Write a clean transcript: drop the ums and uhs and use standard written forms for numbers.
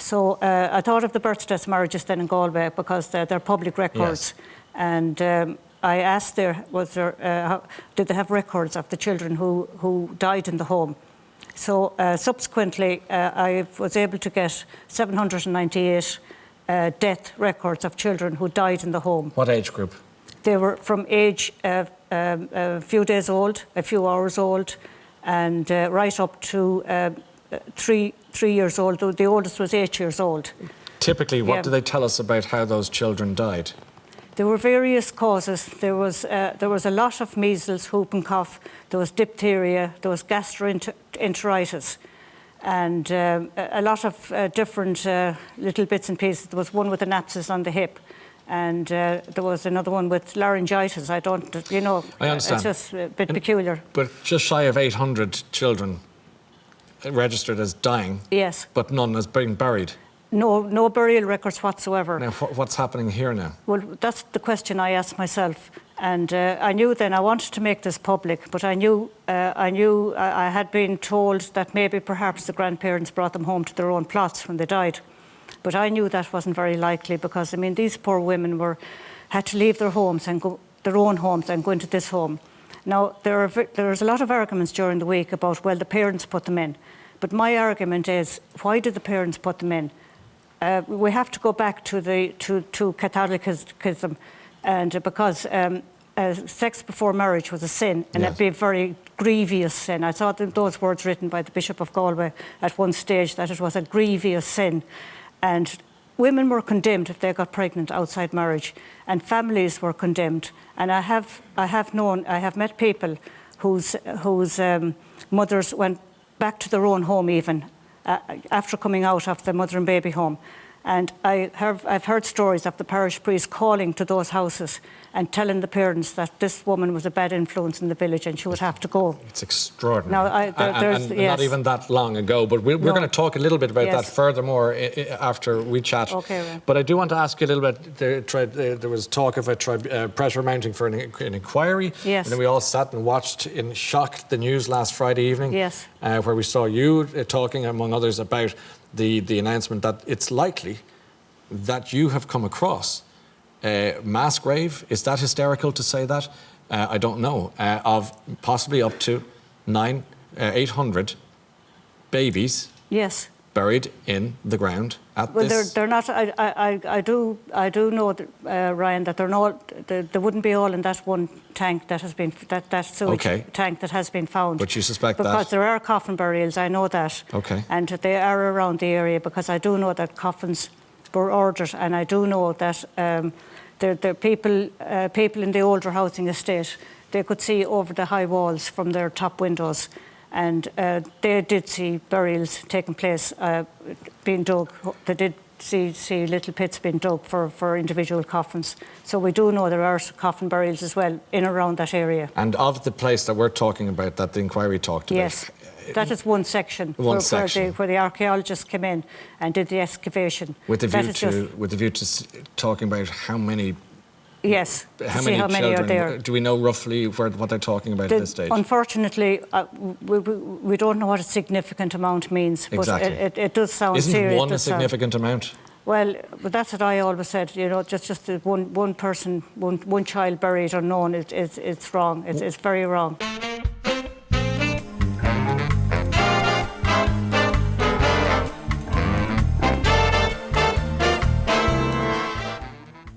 So I thought of the birth certificates marriages then in Galway because they're public records. Yes. And I asked did they have records of the children who died in the home? So subsequently, I was able to get 798 death records of children who died in the home. What age group? They were from age a few days old, a few hours old, and right up to 3 years old. The oldest was 8 years old. Typically, what do they tell us about how those children died? There were various causes. There was a lot of measles, whooping cough, there was diphtheria, there was gastroenteritis, and a lot of different little bits and pieces. There was one with an abscess on the hip, and there was another one with laryngitis. I understand. It's just a bit peculiar. But just shy of 800 children registered as dying. Yes. But none as being buried. No burial records whatsoever. Now, what's happening here now? Well, that's the question I asked myself. And I knew then I wanted to make this public, but I knew I had been told that maybe perhaps the grandparents brought them home to their own plots when they died. But I knew that wasn't very likely because, I mean, these poor women had to leave their homes and their own homes and go into this home. Now, there's a lot of arguments during the week about, well, the parents put them in. But my argument is, why did the parents put them in? We have to go back to Catholicism, and because sex before marriage was a sin, and it'd be a very grievous sin. I saw those words written by the Bishop of Galway at one stage, that it was a grievous sin, and women were condemned if they got pregnant outside marriage, and families were condemned. And I have met people whose mothers went back to their own home even after coming out of the mother and baby home. And I've heard stories of the parish priest calling to those houses and telling the parents that this woman was a bad influence in the village and she would have to go. It's extraordinary. Now, not even that long ago, but we're going to talk a little bit about that furthermore after we chat. Okay, right. But I do want to ask you a little bit, there was talk of a pressure mounting for an inquiry. Yes. And then we all sat and watched in shock the news last Friday evening. Yes. Where we saw you talking, among others, about the announcement that it's likely that you have come across mass grave. Is that hysterical to say that? I don't know. Of possibly up to 800 babies. Yes. Buried in the ground at this. Well, they're not. I do know, Ryan, that they're not. They wouldn't be all in that one tank that has been that sewage tank that has been found. But you suspect that because there are coffin burials. I know that. Okay. And they are around the area because I do know that coffins were ordered, and I do know that the people in the older housing estate, they could see over the high walls from their top windows. And they did see burials taking place, being dug. They did see little pits being dug for individual coffins. So we do know there are coffin burials as well in and around that area. And of the place that we're talking about, that the inquiry talked about? Yes, that is one section. Where the archaeologists came in and did the excavation. With the view to talking about how many. Yes, how many children are there. Do we know roughly what they're talking about at this stage? Unfortunately, we don't know what a significant amount means, but it does sound serious. Isn't one a significant amount? Well, but that's what I always said, you know, just one person, one child buried unknown, it's wrong, it's very wrong.